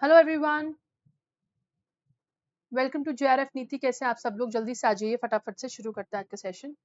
Hello everyone, welcome to JRF Niti. कैसे हैं आप सब लोग? जल्दी से आ जाइए, फटाफट से शुरू करते हैं आज का सेशन।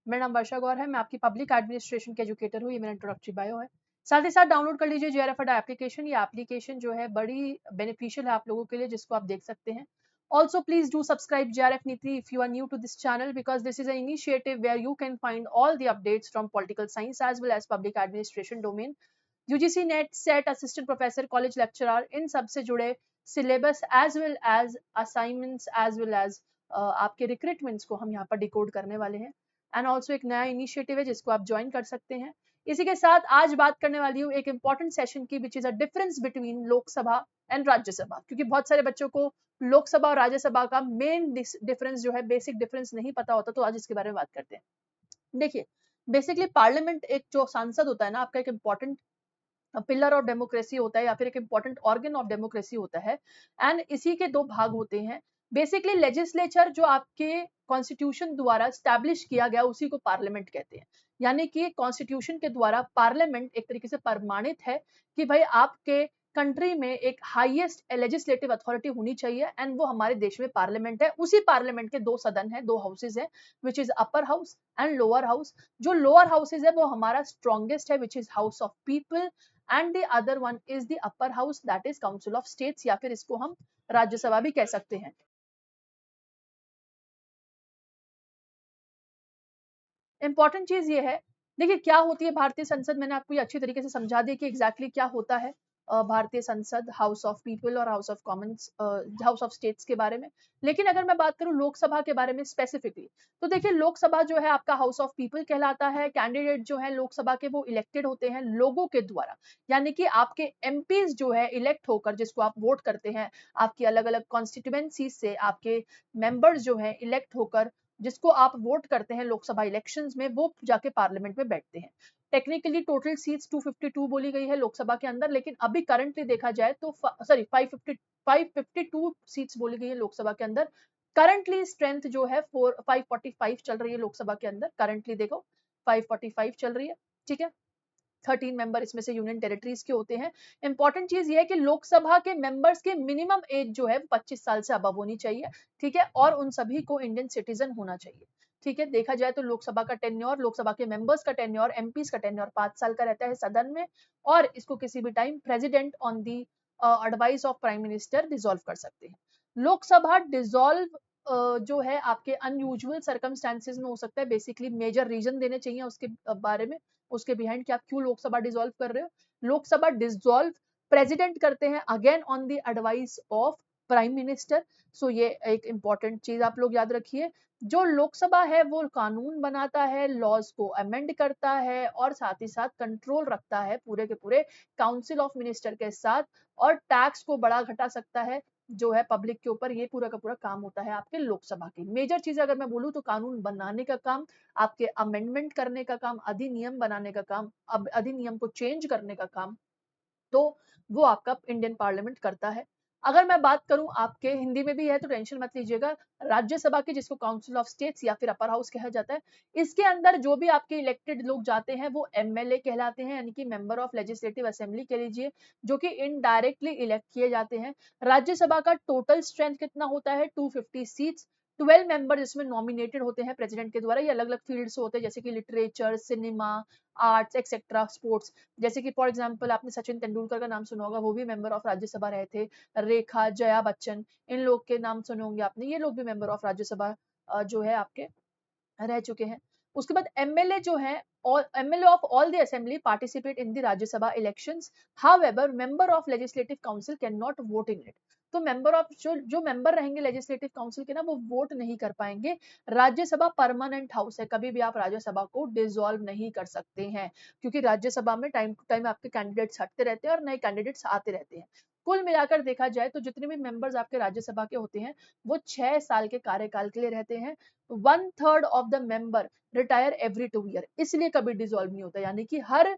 मेरा नाम वर्षा गौर है, मैं आपकी पब्लिक एडमिनिस्ट्रेशन के एजुकेटर हूँ। ये मेरा इंट्रोडक्टरी बायो है। साथ ही साथ डाउनलोड कर लीजिए जेआरएफ अड्डा एप्लीकेशन। ये एप्लीकेशन जो है बड़ी बेनिफिशियल है आप लोगों के लिए, जिसको आप देख सकते हैं। Also, please do subscribe JRF Niti if you are new to this channel, because this is an initiative where you can find all the updates from political science as well as public administration domain. UGC NET SET assistant professor college lecturer इन सब से जुड़े syllabus as well as assignments as well as आपके recruitments को हम यहाँ पर decode करने वाले हैं। एंड ऑल्सो एक नया इनिशिएटिव है जिसको आप ज्वाइन कर सकते हैं। इसी के साथ आज बात करने वाली हूँ एक इंपॉर्टेंट सेशन की, which is a difference between Lok Sabha and Rajya Sabha, क्योंकि बहुत सारे बच्चों को लोकसभा और राज्यसभा का मेन डिफरेंस जो है, बेसिक डिफरेंस नहीं पता होता। तो आज इसके बारे में बात करते हैं। देखिए, बेसिकली पार्लियामेंट एक जो सांसद होता है ना, आपका एक इंपॉर्टेंट पिलर ऑफ डेमोक्रेसी होता है या फिर एक इंपॉर्टेंट ऑर्गन ऑफ डेमोक्रेसी होता है। एंड इसी के दो भाग होते हैं। बेसिकली लेजिस्लेचर जो आपके कॉन्स्टिट्यूशन द्वारा स्टैब्लिश किया गया उसी को पार्लियामेंट कहते हैं। यानी कि कॉन्स्टिट्यूशन के द्वारा पार्लियामेंट एक तरीके से प्रमाणित है कि भाई आपके कंट्री में एक हाईएस्ट लेजिस्लेटिव अथॉरिटी होनी चाहिए, एंड वो हमारे देश में पार्लियामेंट है। उसी पार्लियामेंट के दो सदन है, दो हाउसेज है, which is upper house and lower house. जो लोअर हाउसेज है वो हमारा स्ट्रॉन्गेस्ट है, which is house of people, and the other one is the upper house, that is council of states, या फिर इसको हम राज्यसभा भी कह सकते हैं। इंपॉर्टेंट चीज ये है, देखिए क्या होती है भारतीय संसद। मैंने आपको ये अच्छी तरीके से समझा दिया कि एग्जैक्टली क्या होता है भारतीय संसद, हाउस ऑफ पीपल और house of Commons, house of states के बारे में। लेकिन अगर मैं बात करूं लोकसभा के बारे में स्पेसिफिकली, तो देखिए लोकसभा जो है आपका हाउस ऑफ पीपल कहलाता है। कैंडिडेट जो है लोकसभा के वो इलेक्टेड होते हैं लोगों के द्वारा, यानी कि आपके एमपीज जो है इलेक्ट होकर, जिसको आप वोट करते हैं, आपकी अलग अलग कॉन्स्टिट्यूएंसी से आपके मेंबर्स जो है इलेक्ट होकर, जिसको आप वोट करते हैं लोकसभा इलेक्शंस में, वो जाके पार्लियामेंट में बैठते हैं। टेक्निकली टोटल सीट्स 252 बोली गई है लोकसभा के अंदर, लेकिन अभी करंटली देखा जाए तो सॉरी 552 सीट्स बोली गई है लोकसभा के अंदर। करंटली स्ट्रेंथ जो है 545 चल रही है लोकसभा के अंदर। करंटली देखो 545 चल रही है, ठीक है। 13 मेंबर इसमें से यूनियन टेरिटरीज के होते हैं। इंपॉर्टेंट चीज ये है कि लोकसभा के मेंबर्स की मिनिमम एज जो है 25 साल से अबव होनी चाहिए, ठीक है, और उन सभी को इंडियन सिटीजन होना चाहिए, ठीक है। देखा जाए तो लोकसभा का टेन्योर, लोकसभा के मेंबर्स का टेन्योर, एमपीज का टेन्योर 5 साल का रहता है सदन में, और इसको किसी भी time president on the advice of prime minister dissolve कर सकते हैं। लोकसभा डिसॉल्व जो है आपके अनयूजुअल सर्कमस्टांसेस में हो सकता है। बेसिकली मेजर रीजन देने चाहिए उसके बारे में, उसके बिहाइंड कि आप क्यों लोकसभा डिसॉल्व कर रहे हो। लोकसभा डिसॉल्व प्रेसिडेंट करते हैं again on the advice of prime minister. So ये एक इंपॉर्टेंट चीज आप लोग याद रखिए। जो लोकसभा है वो कानून बनाता है, लॉज को अमेंड करता है, और साथ ही साथ कंट्रोल रखता है पूरे के पूरे काउंसिल ऑफ मिनिस्टर के साथ, और टैक्स को बढ़ा घटा सकता है जो है पब्लिक के ऊपर। ये पूरा का पूरा काम होता है आपके लोकसभा की। मेजर चीज अगर मैं बोलूं तो कानून बनाने का काम, आपके अमेंडमेंट करने का काम, अधिनियम बनाने का काम, अब अधिनियम को चेंज करने का काम, तो वो आपका इंडियन पार्लियामेंट करता है। अगर मैं बात करूं आपके हिंदी में भी है तो टेंशन मत लीजिएगा, राज्यसभा की जिसको काउंसिल ऑफ स्टेट्स या फिर अपर हाउस कहा जाता है, इसके अंदर जो भी आपके इलेक्टेड लोग जाते हैं वो एमएलए कहलाते हैं, यानी कि मेंबर ऑफ लेजिस्लेटिव असेंबली कह लीजिए, जो कि इनडायरेक्टली इलेक्ट किए जाते हैं। राज्यसभा का टोटल स्ट्रेंथ कितना होता है? 250 सीट्स। 12 मेंबर इसमें नॉमिनेटेड होते हैं प्रेसिडेंट के द्वारा। ये अलग अलग फील्ड से होते हैं, जैसे कि literature, cinema, arts etcetera, sports. जैसे कि फॉर एग्जांपल आपने सचिन तेंदुलकर का नाम सुना होगा, वो भी मेंबर ऑफ राज्यसभा रहे थे। रेखा, जया बच्चन, इन लोग के नाम सुने होंगे आपने, ये लोग भी मेंबर ऑफ राज्यसभा जो है आपके रह चुके हैं। उसके बाद एमएलए जो है, और MLA of all the assembly participate in the Rajya Sabha elections, however member of legislative council can not vote in it. तो मेंबर ऑफ जो मेंबर रहेंगे लेजिस्लेटिव काउंसिल के ना, वो वोट नहीं कर पाएंगे। राज्यसभा परमानेंट हाउस है, कभी भी आप राज्यसभा को डिसॉल्व नहीं कर सकते हैं, क्योंकि राज्यसभा में टाइम टू टाइम आपके कैंडिडेट्स हटते रहते हैं और नए कैंडिडेट्स आते रहते हैं। कुल मिलाकर देखा जाए तो जितने भी मेंबर्स आपके राज्यसभा के होते हैं वो 6 साल के कार्यकाल के लिए रहते हैं। 1/3 of the member retire every 2 year, इसलिए कभी डिसॉल्व नहीं होता, यानी कि हर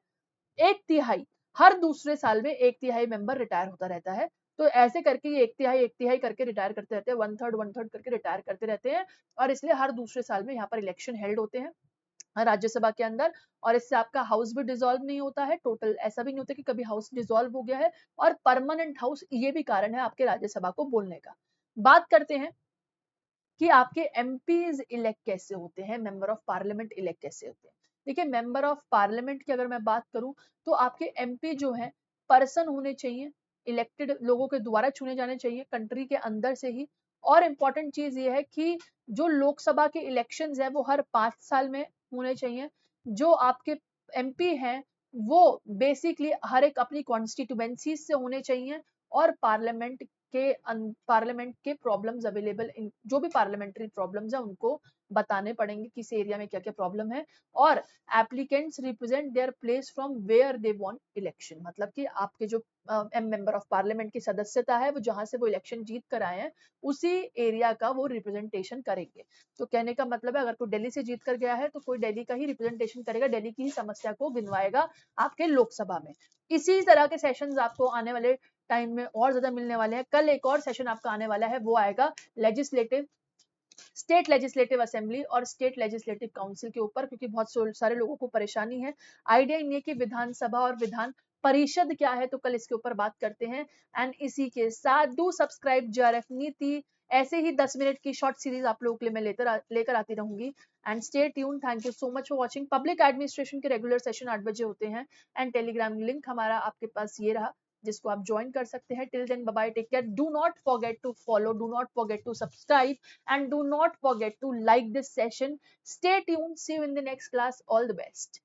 एक तिहाई, हर दूसरे साल में एक तिहाई मेंबर रिटायर होता रहता है। तो ऐसे करके ये एक तिहाई करके रिटायर करते रहते हैं, 1/3 करके रिटायर करते रहते हैं, और इसलिए हर दूसरे साल में यहाँ पर इलेक्शन हेल्ड होते हैं। राज्यसभा के अंदर, और इससे आपका हाउस भी डिसॉल्व नहीं होता है टोटल, ऐसा भी नहीं होता कि कभी हाउस डिसॉल्व हो गया है, और परमानेंट हाउस, ये भी कारण है आपके राज्यसभा को बोलने का। बात करते हैं कि आपके एमपीज इलेक्ट कैसे होते हैं, मेंबर ऑफ पार्लियामेंट इलेक्ट कैसे होते हैं। देखिए, मेंबर ऑफ पार्लियामेंट की अगर मैं बात करूं तो आपके एमपी जो है पर्सन होने चाहिए, इलेक्टेड लोगों के द्वारा चुने जाने चाहिए कंट्री के अंदर से ही। और इम्पॉर्टेंट चीज ये है कि जो लोकसभा के इलेक्शंस है वो हर 5 साल में होने चाहिए। जो आपके एमपी हैं वो बेसिकली हर एक अपनी कॉन्स्टिट्यूएंसी से होने चाहिए, और पार्लियामेंट के प्रॉब्लम्स अवेलेबल, जो भी पार्लियामेंट्री प्रॉब्लम्स है उनको बताने पड़ेंगे किस एरिया में क्या क्या प्रॉब्लम है। और applicants represent their place from where they want election, मतलब कि आपके जो मेंबर ऑफ पार्लियामेंट की सदस्यता है वो जहां से वो इलेक्शन जीत कर आए हैं उसी एरिया का वो रिप्रेजेंटेशन करेंगे। तो कहने का मतलब है, अगर कोई दिल्ली से जीत कर गया है तो कोई दिल्ली का ही रिप्रेजेंटेशन करेगा, दिल्ली की ही समस्या को गिनवाएगा आपके लोकसभा में। इसी तरह के सेशंस आपको आने वाले टाइम में और ज्यादा मिलने वाले हैं। कल एक और सेशन आपका आने वाला है, वो आएगा लेजिस्लेटिव, स्टेट लेजिस्लेटिव असेंबली और स्टेट लेजिस्लेटिव काउंसिल के ऊपर, क्योंकि बहुत सारे लोगों को परेशानी है, आइडिया नहीं है कि विधानसभा और विधान परिषद क्या है, तो कल इसके ऊपर बात करते हैं। एंड इसी के साथ डू सब्सक्राइब जेआरएफ नीति, ऐसे ही 10 मिनट की शॉर्ट सीरीज आप लोगों के लिए मैं लेकर आती रहूंगी। And stay tune, thank you so much for watching. Public administration के रेगुलर सेशन 8 बजे होते हैं, एंड टेलीग्राम लिंक हमारा आपके पास ये रहा, जिसको आप ज्वाइन कर सकते हैं। Till then bye bye, take care, do not forget to follow, do not forget to subscribe, and do not forget to like this session. Stay tuned. See you in the next class. All the best.